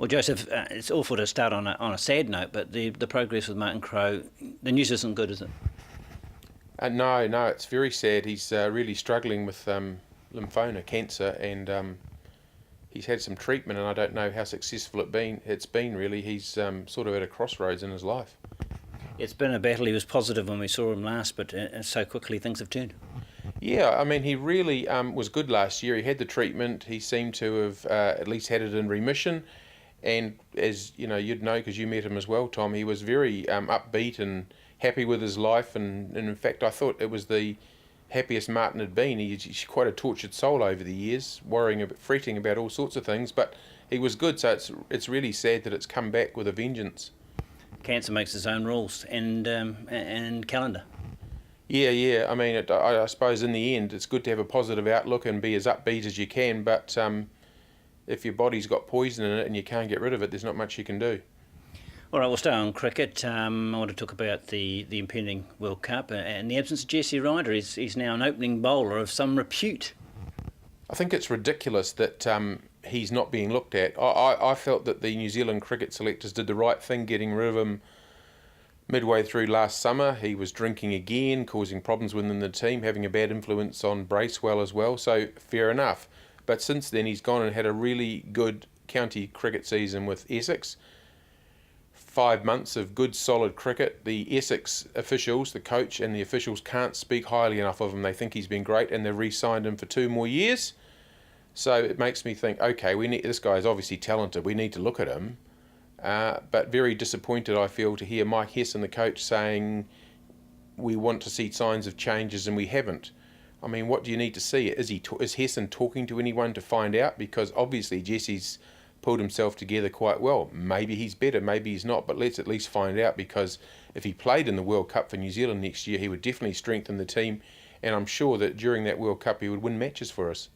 Well, Joseph, it's awful to start on a sad note, but the progress with Martin Crowe, the news isn't good, is it? No, it's very sad. He's really struggling with lymphoma cancer, and he's had some treatment, and I don't know how successful it's been really. He's sort of at a crossroads in his life. It's been a battle. He was positive when we saw him last, but so quickly things have turned. Yeah, I mean, he really was good last year. He had the treatment. He seemed to have at least had it in remission. And as you know, you'd know because you met him as well, Tom, he was very upbeat and happy with his life. And in fact, I thought it was the happiest Martin had been. He's quite a tortured soul over the years, fretting about all sorts of things. But he was good, so it's really sad that it's come back with a vengeance. Cancer makes its own rules and calendar. Yeah. I mean, I suppose in the end, it's good to have a positive outlook and be as upbeat as you can. But if your body's got poison in it and you can't get rid of it, there's not much you can do. All right, we'll stay on cricket. I want to talk about the impending World Cup. In the absence of Jesse Ryder, he's now an opening bowler of some repute. I think it's ridiculous that he's not being looked at. I felt that the New Zealand cricket selectors did the right thing getting rid of him midway through last summer. He was drinking again, causing problems within the team, having a bad influence on Bracewell as well, so fair enough. But since then, he's gone and had a really good county cricket season with Essex. 5 months of good, solid cricket. The Essex officials, the coach and the officials, can't speak highly enough of him. They think he's been great, and they've re-signed him for 2 more years. So it makes me think, okay, this guy is obviously talented. We need to look at him. But very disappointed, I feel, to hear Mike Hesson, the coach, saying we want to see signs of changes and we haven't. I mean, what do you need to see? Is Hesson talking to anyone to find out? Because obviously Jesse's pulled himself together quite well. Maybe he's better, maybe he's not, but let's at least find out, because if he played in the World Cup for New Zealand next year, he would definitely strengthen the team, and I'm sure that during that World Cup he would win matches for us.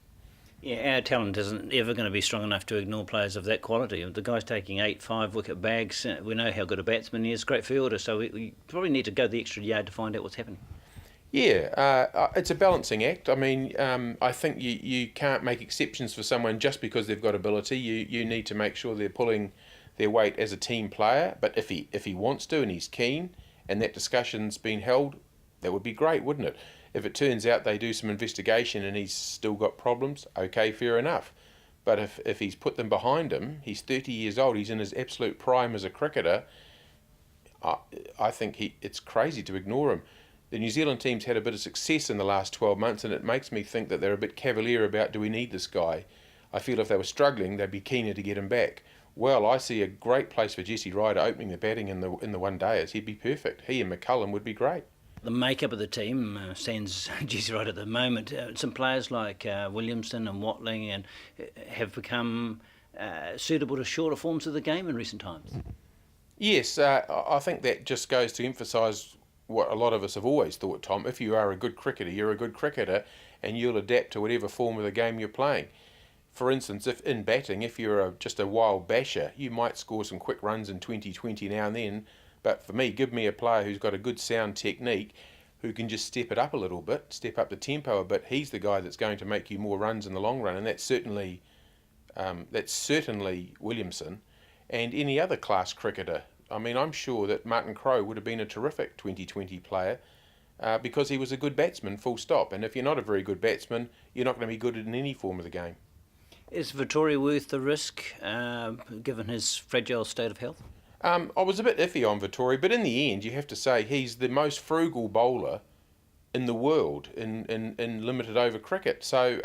Yeah, our talent isn't ever going to be strong enough to ignore players of that quality. The guy's taking 8 5-wicket bags. We know how good a batsman he is, great fielder, so we probably need to go the extra yard to find out what's happening. Yeah, it's a balancing act. I mean, I think you can't make exceptions for someone just because they've got ability. You need to make sure they're pulling their weight as a team player. But if he wants to and he's keen, and that discussion's been held, that would be great, wouldn't it? If it turns out they do some investigation and he's still got problems, okay, fair enough. But if he's put them behind him, he's 30 years old, he's in his absolute prime as a cricketer, I think it's crazy to ignore him. The New Zealand team's had a bit of success in the last 12 months, and it makes me think that they're a bit cavalier about, do we need this guy? I feel if they were struggling, they'd be keener to get him back. Well, I see a great place for Jesse Ryder opening the batting in the one-dayers. He'd be perfect. He and McCullum would be great. The makeup of the team stands Jesse Ryder at the moment. Some players like Williamson and Watling have become suitable to shorter forms of the game in recent times. Yes, I think that just goes to emphasise what a lot of us have always thought, Tom. If you are a good cricketer, you're a good cricketer, and you'll adapt to whatever form of the game you're playing. For instance, if in batting, if you're just a wild basher, you might score some quick runs in 20-20 now and then, but for me, give me a player who's got a good sound technique, who can just step it up a little bit, step up the tempo a bit. He's the guy that's going to make you more runs in the long run, and that's certainly Williamson and any other class cricketer. I mean, I'm sure that Martin Crowe would have been a terrific 2020 player because he was a good batsman, full stop. And if you're not a very good batsman, you're not going to be good in any form of the game. Is Vittori worth the risk, given his fragile state of health? I was a bit iffy on Vittori, but in the end, you have to say he's the most frugal bowler in the world in limited over cricket. So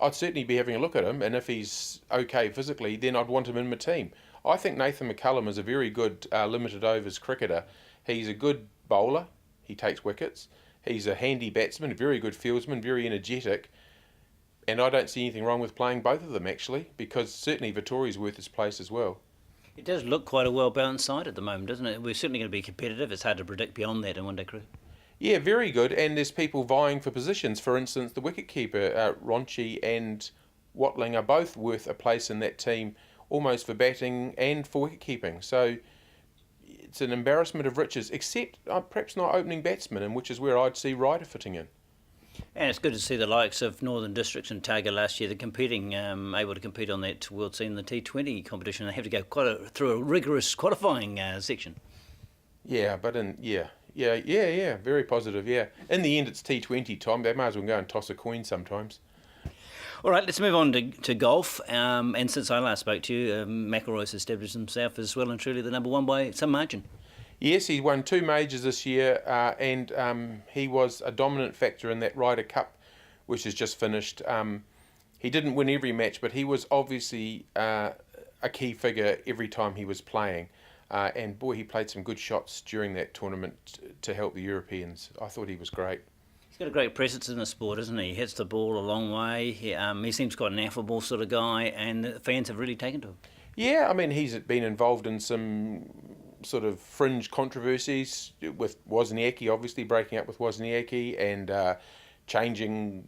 I'd certainly be having a look at him, and if he's okay physically, then I'd want him in my team. I think Nathan McCullum is a very good limited overs cricketer. He's a good bowler. He takes wickets. He's a handy batsman, a very good fieldsman, very energetic. And I don't see anything wrong with playing both of them, actually, because certainly Vittori's worth his place as well. It does look quite a well-balanced side at the moment, doesn't it? We're certainly going to be competitive. It's hard to predict beyond that in one-day cricket. Yeah, very good. And there's people vying for positions. For instance, the wicketkeeper, Ronchi and Watling, are both worth a place in that team, almost for batting and for wicket-keeping. So it's an embarrassment of riches, except perhaps not opening batsman, and which is where I'd see Ryder fitting in. And it's good to see the likes of Northern Districts and Targa last year. They're competing, able to compete on that world scene, the T20 competition. They have to go through a rigorous qualifying section. Yeah, but yeah, very positive. Yeah, in the end, it's T20, Tom. They might as well go and toss a coin sometimes. All right, let's move on to golf. And since I last spoke to you, McIlroy's established himself as well and truly the number one by some margin. Yes, he won 2 majors this year, and he was a dominant factor in that Ryder Cup, which has just finished. He didn't win every match, but he was obviously a key figure every time he was playing. And boy, he played some good shots during that tournament to help the Europeans. I thought he was great. He's got a great presence in the sport, isn't he? He hits the ball a long way. He seems quite an affable sort of guy, and the fans have really taken to him. Yeah, I mean, he's been involved in some sort of fringe controversies with Wozniacki, obviously breaking up with Wozniacki and changing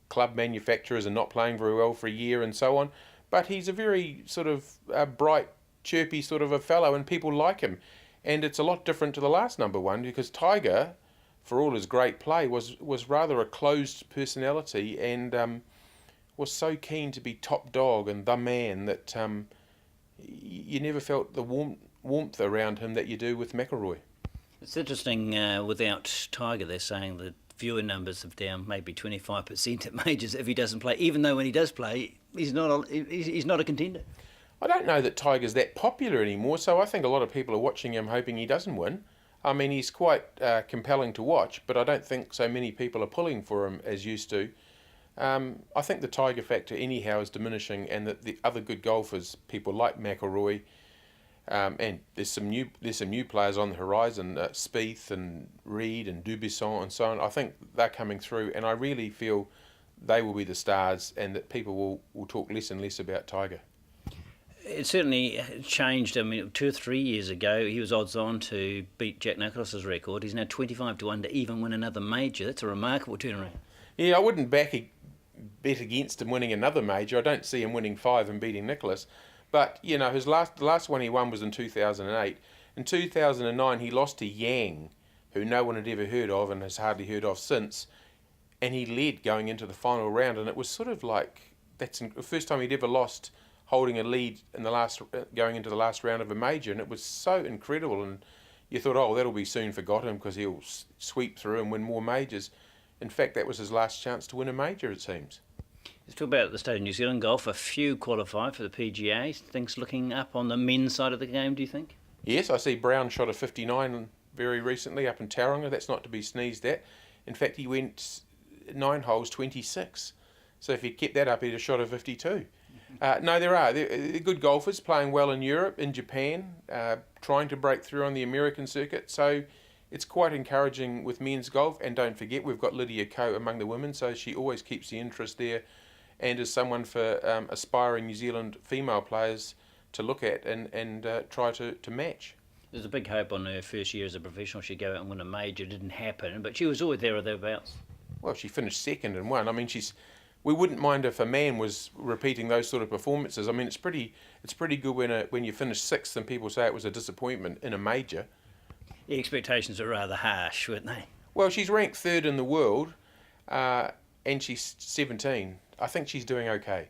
club manufacturers and not playing very well for a year and so on. But he's a very sort of bright, chirpy sort of a fellow, and people like him. And it's a lot different to the last number one, because Tiger, for all his great play, was rather a closed personality and was so keen to be top dog and the man that you never felt the warmth around him that you do with McIlroy. It's interesting, without Tiger, they're saying that viewer numbers have down maybe 25% at majors if he doesn't play, even though when he does play, he's not a contender. I don't know that Tiger's that popular anymore, so I think a lot of people are watching him hoping he doesn't win. I mean, he's quite compelling to watch, but I don't think so many people are pulling for him as used to. I think the Tiger factor anyhow is diminishing, and that the other good golfers, people like McIlroy, and there's some new players on the horizon, Spieth and Reed and Dubuisson and so on. I think they're coming through, and I really feel they will be the stars, and that people will talk less and less about Tiger. It certainly changed. I mean, 2 or 3 years ago, he was odds on to beat Jack Nicklaus's record. He's now 25-1 to even win another major. That's a remarkable turnaround. Yeah, I wouldn't bet against him winning another major. I don't see him winning 5 and beating Nicklaus. But, you know, the last one he won was in 2008. In 2009, he lost to Yang, who no one had ever heard of and has hardly heard of since. And he led going into the final round. And it was sort of like, that's the first time he'd ever lost holding a lead in going into the last round of a major. And it was so incredible. And you thought, oh, that'll be soon forgotten because he'll sweep through and win more majors. In fact, that was his last chance to win a major, it seems. Let's talk about the state of New Zealand golf. A few qualify for the PGA. Things looking up on the men's side of the game, do you think? Yes, I see Brown shot a 59 very recently up in Tauranga. That's not to be sneezed at. In fact, he went 9 holes, 26. So if he'd kept that up, he'd have shot a 52. No, they're good golfers playing well in Europe, in Japan, trying to break through on the American circuit. So it's quite encouraging with men's golf. And don't forget, we've got Lydia Ko among the women, so she always keeps the interest there, and is someone for aspiring New Zealand female players to look at and try to match. There's a big hope on her first year as a professional she'd go out and win a major. It didn't happen, but she was always there or thereabouts. Well, she finished second and won. I mean, we wouldn't mind if a man was repeating those sort of performances. I mean, it's pretty good when you finish 6th and people say it was a disappointment in a major. The expectations are rather harsh, weren't they? Well, she's ranked 3rd in the world, and she's 17. I think she's doing okay.